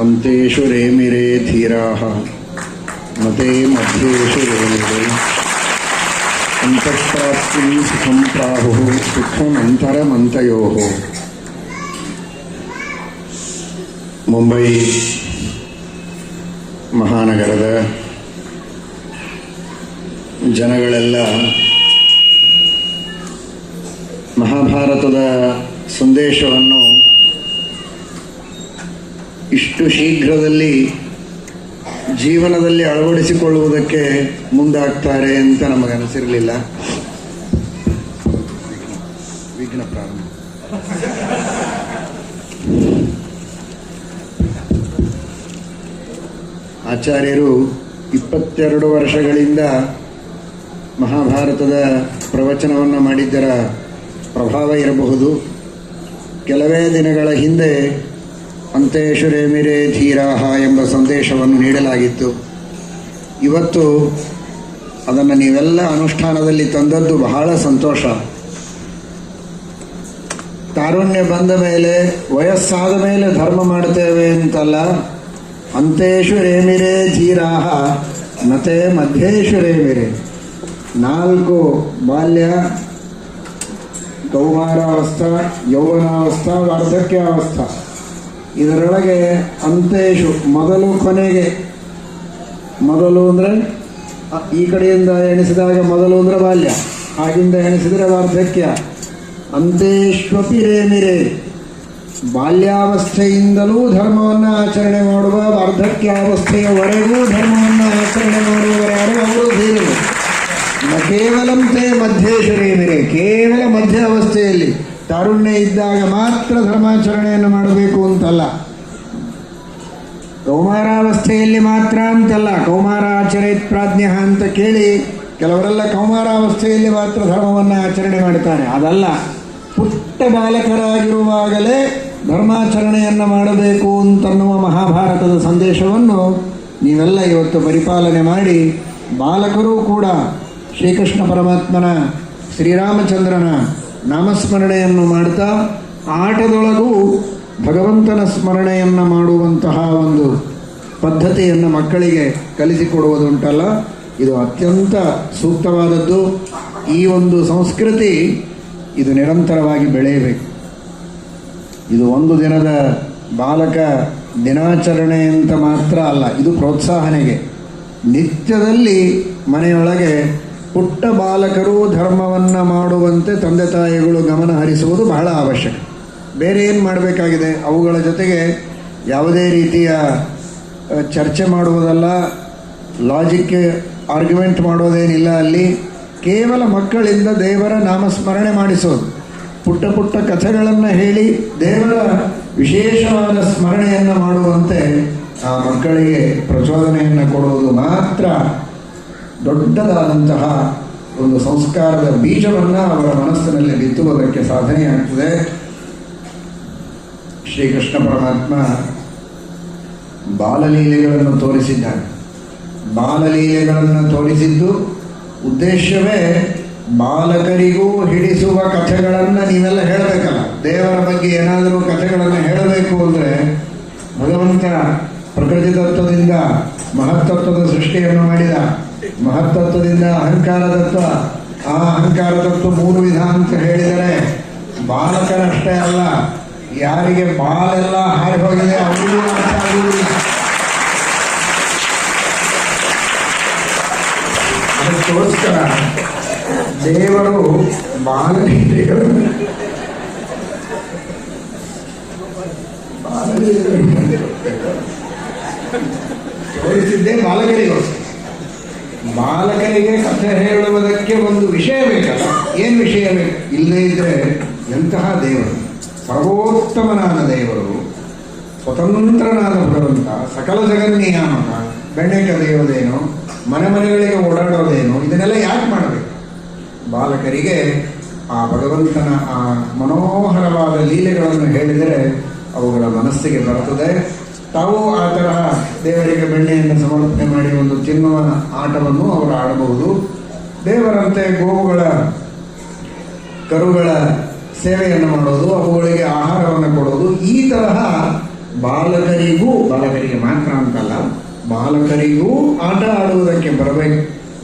ಅಂತೆಷು ರೇಮಿರೇ ಧೀರಾಃ ಮತೆ ಮಧ್ಯೇಷು ರೇಮಿರೇ ಅಂತಃಪ್ರಾಪ್ತಿಂ ಸುಖಂ ಪ್ರಾಹುಃ ಸುಖಮಂತರಮಂತಯೋಃ. ಮುಂಬೈ ಮಹಾನಗರದ ಜನಗಳೆಲ್ಲ ಮಹಾಭಾರತದ ಸಂದೇಶವನ್ನು ಇಷ್ಟು ಶೀಘ್ರದಲ್ಲಿ ಜೀವನದಲ್ಲಿ ಅಳವಡಿಸಿಕೊಳ್ಳುವುದಕ್ಕೆ ಮುಂದಾಗ್ತಾರೆ ಅಂತ ನಮಗನಿಸಿರಲಿಲ್ಲ. ವಿಘ್ನ ಪ್ರಾರಂಭ. ಆಚಾರ್ಯರು 22 ವರ್ಷಗಳಿಂದ ಮಹಾಭಾರತದ ಪ್ರವಚನವನ್ನು ಮಾಡಿದ್ದರ ಪ್ರಭಾವ ಇರಬಹುದು. ಕೆಲವೇ ದಿನಗಳ ಹಿಂದೆ ಅಂತೆಷು ರೇಮಿರೇ ಧೀರಾಃ ಎಂಬ ಸಂದೇಶವನ್ನು ನೀಡಲಾಗಿತ್ತು. ಇವತ್ತು ಅದನ್ನು ನೀವೆಲ್ಲ ಅನುಷ್ಠಾನದಲ್ಲಿ ತಂದದ್ದು ಬಹಳ ಸಂತೋಷ. ತಾರುಣ್ಯ ಬಂದ ಮೇಲೆ, ವಯಸ್ಸಾದ ಮೇಲೆ ಧರ್ಮ ಮಾಡ್ತೇವೆ ಅಂತಲ್ಲ. ಅಂತೆಷು ರೇಮಿರೇ ಧೀರಾಃ ಮತೆ ಮಧ್ಯೇಷು ರೇಮಿರೇ. 4 ಬಾಲ್ಯ, ಕೌಮಾರಾವಸ್ಥಾ, ಯೌವನಾವಸ್ಥಾ, ವಾರ್ಧಕ್ಯಾವಸ್ಥಾ. ಇದರೊಳಗೆ ಅಂತೆಷು ಮೊದಲು ಕೊನೆಗೆ. ಮೊದಲು ಅಂದರೆ ಈ ಕಡೆಯಿಂದ ಎಣಿಸಿದಾಗ ಮೊದಲು ಅಂದರೆ ಬಾಲ್ಯ, ಆಗಿಂದ ಎಣಿಸಿದರೆ ವಾರ್ಧಕ್ಯ. ಅಂತೆಷ್ವಪಿ ರೇಮಿರೇ. ಬಾಲ್ಯಾವಸ್ಥೆಯಿಂದಲೂ ಧರ್ಮವನ್ನು ಆಚರಣೆ ಮಾಡುವ, ವಾರ್ಧಕ್ಯಾವಸ್ಥೆಯವರೆಗೂ ಧರ್ಮವನ್ನು ಆಚರಣೆ ಮಾಡುವವರಾರು ಅವರು ಧೀರರು. ನ ಕೇವಲಂ ತೇ ಮಧ್ಯೇಷು ರೇಮಿರೇ. ಕೇವಲ ಮಧ್ಯ ಅವಸ್ಥೆಯಲ್ಲಿ ತಾರುಣ್ಯ ಇದ್ದಾಗ ಮಾತ್ರ ಧರ್ಮಾಚರಣೆಯನ್ನು ಮಾಡಬೇಕು ಅಂತಲ್ಲ. ಕೌಮಾರಾವಸ್ಥೆಯಲ್ಲಿ ಮಾತ್ರ ಅಂತಲ್ಲ. ಕೌಮಾರ ಆಚರೇತ್ ಪ್ರಾಜ್ಞ ಅಂತ ಕೇಳಿ ಕೆಲವರೆಲ್ಲ ಕೌಮಾರಾವಸ್ಥೆಯಲ್ಲಿ ಮಾತ್ರ ಧರ್ಮವನ್ನು ಆಚರಣೆ ಮಾಡ್ತಾರೆ. ಅದಲ್ಲ, ಪುಟ್ಟ ಬಾಲಕರಾಗಿರುವಾಗಲೇ ಧರ್ಮಾಚರಣೆಯನ್ನು ಮಾಡಬೇಕು ಅಂತನ್ನುವ ಮಹಾಭಾರತದ ಸಂದೇಶವನ್ನು ನೀವೆಲ್ಲ ಇವತ್ತು ಪರಿಪಾಲನೆ ಮಾಡಿ, ಬಾಲಕರೂ ಕೂಡ ಶ್ರೀಕೃಷ್ಣ ಪರಮಾತ್ಮನ, ಶ್ರೀರಾಮಚಂದ್ರನ ನಾಮಸ್ಮರಣೆಯನ್ನು ಮಾಡ್ತಾ ಆಟದೊಳಗೂ ಭಗವಂತನ ಸ್ಮರಣೆಯನ್ನು ಮಾಡುವಂತಹ ಒಂದು ಪದ್ಧತಿಯನ್ನು ಮಕ್ಕಳಿಗೆ ಕಲಿಸಿಕೊಡುವುದುಂಟಲ್ಲ, ಇದು ಅತ್ಯಂತ ಸೂಕ್ತವಾದದ್ದು. ಈ ಒಂದು ಸಂಸ್ಕೃತಿ ಇದು ನಿರಂತರವಾಗಿ ಬೆಳೆಯಬೇಕು. ಇದು ಒಂದು ದಿನದ ಬಾಲಕ ದಿನಾಚರಣೆ ಅಂತ ಮಾತ್ರ ಅಲ್ಲ, ಇದು ಪ್ರೋತ್ಸಾಹನೆಗೆ. ನಿತ್ಯದಲ್ಲಿ ಮನೆಯೊಳಗೆ ಪುಟ್ಟ ಬಾಲಕರು ಧರ್ಮವನ್ನು ಮಾಡುವಂತೆ ತಂದೆ ತಾಯಿಗಳು ಗಮನ ಹರಿಸುವುದು ಬಹಳ ಅವಶ್ಯಕ. ಬೇರೆ ಏನು ಮಾಡಬೇಕಾಗಿದೆ? ಅವುಗಳ ಜೊತೆಗೆ ಯಾವುದೇ ರೀತಿಯ ಚರ್ಚೆ ಮಾಡುವುದಲ್ಲ, ಲಾಜಿಕ್ ಆರ್ಗ್ಯುಮೆಂಟ್ ಮಾಡೋದೇನಿಲ್ಲ. ಅಲ್ಲಿ ಕೇವಲ ಮಕ್ಕಳಿಂದ ದೇವರ ನಾಮಸ್ಮರಣೆ ಮಾಡಿಸೋದು, ಪುಟ್ಟ ಪುಟ್ಟ ಕಥೆಗಳನ್ನು ಹೇಳಿ ದೇವರ ವಿಶೇಷವಾದ ಸ್ಮರಣೆಯನ್ನು ಮಾಡುವಂತೆ ಆ ಮಕ್ಕಳಿಗೆ ಪ್ರಚೋದನೆಯನ್ನು ಕೊಡುವುದು ಮಾತ್ರ ದೊಡ್ಡದಾದಂತಹ ಒಂದು ಸಂಸ್ಕಾರದ ಬೀಜವನ್ನು ಅವರ ಮನಸ್ಸಿನಲ್ಲಿ ಬಿತ್ತುವುದಕ್ಕೆ ಸಾಧನೆಯಾಗ್ತದೆ. ಶ್ರೀಕೃಷ್ಣ ಪರಮಾತ್ಮ ಬಾಲಲೀಲೆಗಳನ್ನು ತೋರಿಸಿದ್ದಾನೆ. ಬಾಲಲೀಲೆಗಳನ್ನು ತೋರಿಸಿದ್ದು ಉದ್ದೇಶವೇ ಬಾಲಕರಿಗೂ ಹಿಡಿಸುವ ಕಥೆಗಳನ್ನು ನೀವೆಲ್ಲ ಹೇಳಬೇಕಲ್ಲ. ದೇವರ ಬಗ್ಗೆ ಏನಾದರೂ ಕಥೆಗಳನ್ನು ಹೇಳಬೇಕು ಅಂದರೆ ಭಗವಂತ ಪ್ರಕೃತಿ ತತ್ವದಿಂದ ಮಹತ್ತತ್ವದ ಸೃಷ್ಟಿಯನ್ನು ಮಾಡಿದ. ಮಹತ್ತತ್ವದಿಂದ ಅಹಂಕಾರ ತತ್ವ, ಆ ಅಹಂಕಾರ ತತ್ವ 3 ವಿಧ ಅಂತ ಹೇಳಿದರೆ ಬಾಲಕರಷ್ಟೇ ಅಲ್ಲ, ಯಾರಿಗೆ ಬಾಲೆಲ್ಲ ಹಾರಿ ಹೋಗಿದೆ ಅವರಿಗೂ ಅರ್ಥ ಆಗುವುದಿಲ್ಲ. ಅದಕ್ಕೋಸ್ಕರ ದೇವರು ಬಾಲಲೀಲೆಗಳನ್ನು ತೋರಿಸಿದ್ದೇ ಬಾಲಕರಿಗೋಸ್ಕರ. ಬಾಲಕರಿಗೆ ಕಥೆ ಹೇಳುವುದಕ್ಕೆ ಒಂದು ವಿಷಯ ಬೇಕಲ್ಲ. ಏನು ವಿಷಯ ಬೇಕು? ಇಲ್ಲದೇ ಇದ್ರೆ ಎಂತಹ ದೇವರು, ಸರ್ವೋತ್ತಮನಾದ ದೇವರು, ಸ್ವತಂತ್ರನಾದ ಭಗವಂತ, ಸಕಲ ಜಗನ್ನಿಯಾಮಕ, ಬೆಣ್ಣೆ ಕದಿಯೋದೇನು, ಮನೆಗಳಿಗೆ ಓಡಾಡೋದೇನು, ಇದನ್ನೆಲ್ಲ ಯಾಕೆ ಮಾಡಬೇಕು? ಬಾಲಕರಿಗೆ ಆ ಭಗವಂತನ ಆ ಮನೋಹರವಾದ ಲೀಲೆಗಳನ್ನು ಹೇಳಿದರೆ ಅವುಗಳ ಮನಸ್ಸಿಗೆ ಬರುತ್ತದೆ. ತಾವು ಆ ತರಹ ದೇವರಿಗೆ ಬೆಣ್ಣೆಯನ್ನು ಸಮರ್ಪಣೆ ಮಾಡಿ ಒಂದು ತಿನ್ನುವ ಆಟವನ್ನು ಅವರು ಆಡಬಹುದು. ದೇವರಂತೆ ಗೋವುಗಳ, ಕರುಗಳ ಸೇವೆಯನ್ನು ಮಾಡೋದು, ಅವುಗಳಿಗೆ ಆಹಾರವನ್ನು ಕೊಡೋದು, ಈ ತರಹ ಬಾಲಕರಿಗೆ ಮಾತ್ರ ಅಂತಲ್ಲ, ಬಾಲಕರಿಗೂ ಆಟ ಆಡುವುದಕ್ಕೆ ಬರಬೇಕು,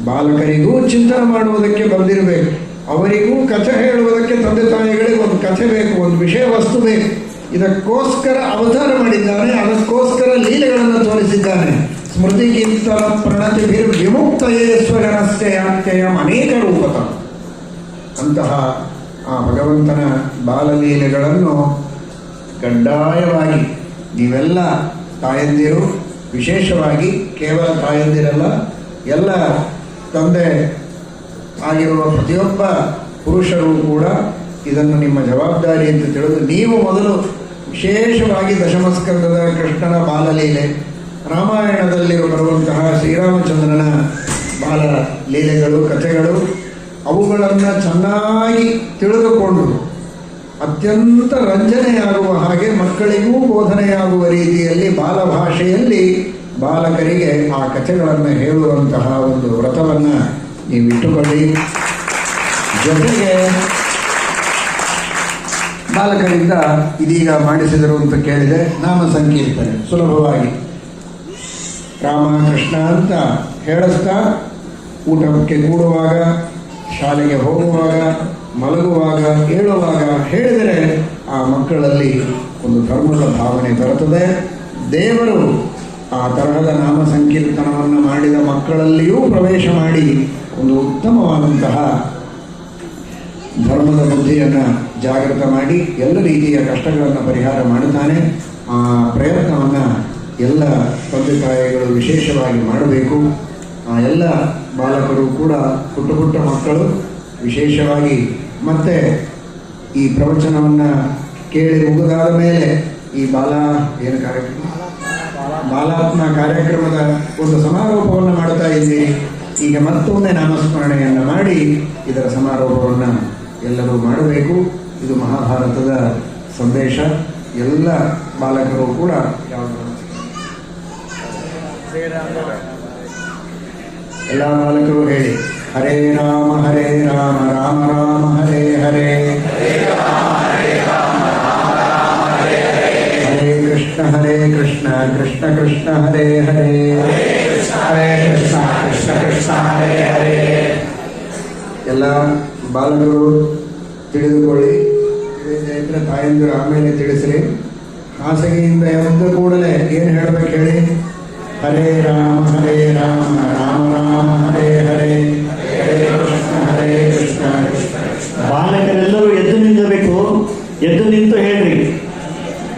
ಬಾಲಕರಿಗೂ ಚಿಂತನೆ ಮಾಡುವುದಕ್ಕೆ ಬಂದಿರಬೇಕು, ಅವರಿಗೂ ಕಥೆ ಹೇಳುವುದಕ್ಕೆ ತಂದೆ ತಾಯಿಗಳಿಗೆ ಒಂದು ಕಥೆ ಬೇಕು, ಒಂದು ವಿಷಯ ವಸ್ತು ಬೇಕು. ಇದಕ್ಕೋಸ್ಕರ ಅವತಾರ ಮಾಡಿದ್ದಾನೆ, ಅದಕ್ಕೋಸ್ಕರ ಲೀಲೆಗಳನ್ನು ತೋರಿಸಿದ್ದಾನೆ. ಸ್ಮೃತಿಗಿಂತ ಪ್ರಣತಿಭಿರ್ ವಿಮುಕ್ತಯೇ ಸ್ವಜನಸ್ಯ ಯಾತ್ಯಯಂ ಅನೇಕ ರೂಪತ. ಅಂತಹ ಆ ಭಗವಂತನ ಬಾಲಲೀಲೆಗಳನ್ನು ಕಡ್ಡಾಯವಾಗಿ ನೀವೆಲ್ಲ ತಾಯಂದಿರು, ವಿಶೇಷವಾಗಿ ಕೇವಲ ತಾಯಂದಿರಲ್ಲ, ಎಲ್ಲ ತಂದೆ ಆಗಿರುವ ಪ್ರತಿಯೊಬ್ಬ ಪುರುಷರು ಕೂಡ ಇದನ್ನು ನಿಮ್ಮ ಜವಾಬ್ದಾರಿ ಅಂತ ತಿಳಿದು ನೀವು ಮೊದಲು ವಿಶೇಷವಾಗಿ ದಶಮಸ್ಕಂದದ ಕೃಷ್ಣನ ಬಾಲಲೀಲೆ, ರಾಮಾಯಣದಲ್ಲಿ ಬರುವಂತಹ ಶ್ರೀರಾಮಚಂದ್ರನ ಬಾಲ ಲೀಲೆಗಳು, ಕಥೆಗಳು, ಅವುಗಳನ್ನು ಚೆನ್ನಾಗಿ ತಿಳಿದುಕೊಂಡು ಅತ್ಯಂತ ರಂಜನೆಯಾಗುವ ಹಾಗೆ ಮಕ್ಕಳಿಗೂ ಬೋಧನೆಯಾಗುವ ರೀತಿಯಲ್ಲಿ ಬಾಲಭಾಷೆಯಲ್ಲಿ ಬಾಲಕರಿಗೆ ಆ ಕಥೆಗಳನ್ನು ಹೇಳುವಂತಹ ಒಂದು ವ್ರತವನ್ನು ನೀವು ಇಟ್ಟುಕೊಳ್ಳಿ. ಜೊತೆಗೆ ಬಾಲಕರಿಂದ ಇದೀಗ ಮಾಡಿಸಿದರು ಅಂತ ಕೇಳಿದೆ, ನಾಮ ಸಂಕೀರ್ತನೆ ಸುಲಭವಾಗಿ ರಾಮ ಕೃಷ್ಣ ಅಂತ ಹೇಳಿಸ್ತಾ ಊಟಕ್ಕೆ ಕೂಡುವಾಗ, ಶಾಲೆಗೆ ಹೋಗುವಾಗ, ಮಲಗುವಾಗ, ಏಳುವಾಗ ಹೇಳಿದರೆ ಆ ಮಕ್ಕಳಲ್ಲಿ ಒಂದು ಧರ್ಮದ ಭಾವನೆ ಬರುತ್ತದೆ. ದೇವರು ಆ ತರಹದ ನಾಮ ಸಂಕೀರ್ತನವನ್ನು ಮಾಡಿದ ಮಕ್ಕಳಲ್ಲಿಯೂ ಪ್ರವೇಶ ಮಾಡಿ ಒಂದು ಉತ್ತಮವಾದಂತಹ ಧರ್ಮದ ಬುದ್ಧಿಯನ್ನು ಜಾಗೃತ ಮಾಡಿ ಎಲ್ಲ ರೀತಿಯ ಕಷ್ಟಗಳನ್ನು ಪರಿಹಾರ ಮಾಡುತ್ತಾನೆ. ಆ ಪ್ರಯತ್ನವನ್ನು ಎಲ್ಲ ತಂದೆ ತಾಯಿಗಳು ವಿಶೇಷವಾಗಿ ಮಾಡಬೇಕು. ಆ ಎಲ್ಲ ಬಾಲಕರು ಕೂಡ ಪುಟ್ಟ ಪುಟ್ಟ ಮಕ್ಕಳು ವಿಶೇಷವಾಗಿ ಮತ್ತೆ ಈ ಪ್ರವಚನವನ್ನು ಕೇಳಿ ಮುಗಿದಾದ ಮೇಲೆ ಈ ಬಾಲಾತ್ಮ ಕಾರ್ಯಕ್ರಮದ ಒಂದು ಸಮಾರೋಪವನ್ನು ಮಾಡ್ತಾ ಇದ್ದೀರಿ. ಈಗ ಮತ್ತೊಮ್ಮೆ ನಾಮಸ್ಮರಣೆಯನ್ನು ಮಾಡಿ ಇದರ ಸಮಾರೋಪವನ್ನು ಎಲ್ಲರೂ ಮಾಡಬೇಕು. ಇದು ಮಹಾಭಾರತದ ಸಂದೇಶ. ಎಲ್ಲ ಬಾಲಕರು ಕೂಡ ಎಲ್ಲ ಬಾಲಕರು ಹೇಳಿ, ಹರೇ ರಾಮ ರಾಮ ರಾಮ ಹರೇ ಹರೇ, ಹರೇ ಕೃಷ್ಣ ಕೃಷ್ಣ ಕೃಷ್ಣ ಹರೇ ಹರೇ, ಹರೇ ಕೃಷ್ಣ ಕೃಷ್ಣ ಕೃಷ್ಣ ಹರೇ ಹರೇ. ಎಲ್ಲ ಬಾಲಕರು ತಿಳಿದುಕೊಳ್ಳಿ. ತಿಳಿದ್ರೆ ತಾಯಂದಿರು ಆಮೇಲೆ ತಿಳಿಸ್ರಿ. ಹಾಸಿಗೆಯಿಂದ ಎದ್ದ ಕೂಡಲೇ ಏನು ಹೇಳ್ಬೇಕು ಹೇಳಿ, ಹರೇ ರಾಮ ರಾಮ ರಾಮ ಹರೇ ಹರೇ, ಹರೇ ಕೃಷ್ಣ ಕೃಷ್ಣ. ಬಾಲಕರೆಲ್ಲರೂ ಎದ್ದು ನಿಲ್ಲಬೇಕು. ಎದ್ದು ನಿಂತು ಹೇಳ್ರಿ.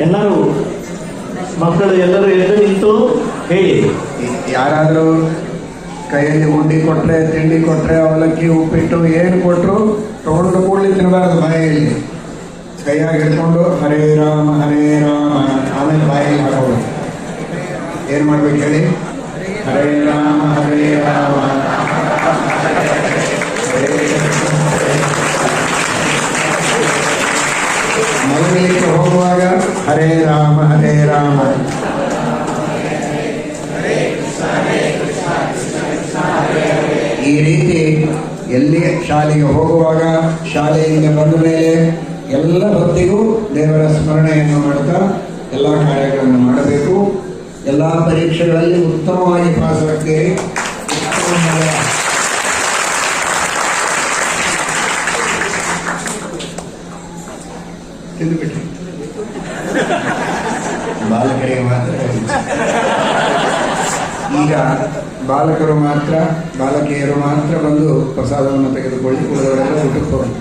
ಎಲ್ಲರೂ ಮಕ್ಕಳು ಎಲ್ಲರೂ ಎದ್ದು ನಿಂತು ಹೇಳಿ. ಯಾರಾದರೂ ಕೈಯಲ್ಲಿ ಉಂಡಿ ಕೊಟ್ಟರೆ, ತಿಂಡಿ ಕೊಟ್ಟರೆ, ಅವಲಕ್ಕಿ, ಉಪ್ಪಿಟ್ಟು ಏನು ಕೊಟ್ಟರು ತಗೊಂಡು ಕೂಡಲೇ ತಿನ್ನಬಾರದು. ಬಾಯಲ್ಲಿ ಕೈಯಾಗಿ ಹಿಡ್ಕೊಂಡು ಹರೇ ರಾಮ ಆಮೇಲೆ ಬಾಯಲ್ಲಿ ಹಾಕೋದು. ಏನು ಮಾಡ್ಬೇಕು ಹೇಳಿ, ಹರೇ ರಾಮ ಮಲಗಲಿಕ್ಕೆ ಹೋಗುವಾಗ ಹರೇ ರಾಮ ಈ ರೀತಿ ಎಲ್ಲಿ ಶಾಲೆಗೆ ಹೋಗುವಾಗ, ಶಾಲೆಯಿಂದ ಬಂದ ಮೇಲೆ ಎಲ್ಲ ಹೊತ್ತಿಗೂ ದೇವರ ಸ್ಮರಣೆಯನ್ನು ಮಾಡ್ತಾ ಎಲ್ಲ ಕಾರ್ಯಗಳನ್ನು ಮಾಡಬೇಕು. ಎಲ್ಲ ಪರೀಕ್ಷೆಗಳಲ್ಲಿ ಉತ್ತಮವಾಗಿ ಪಾಸ್ ಆಗ್ತೀರಿ. ತಿಂದುಬಿಟ್ರಿ ಬಾಲಕರಿಗೆ ಮಾತ್ರ. ಈಗ ಬಾಲಕರು ಮಾತ್ರ, ಬಾಲಕಿಯರು ಮಾತ್ರ ಬಂದು ಪ್ರಸಾದವನ್ನು ತೆಗೆದುಕೊಳ್ಳಿ, ಉಳಿದವರೆಲ್ಲ ಊಟಕ್ಕೆ ಹೋಗಿ.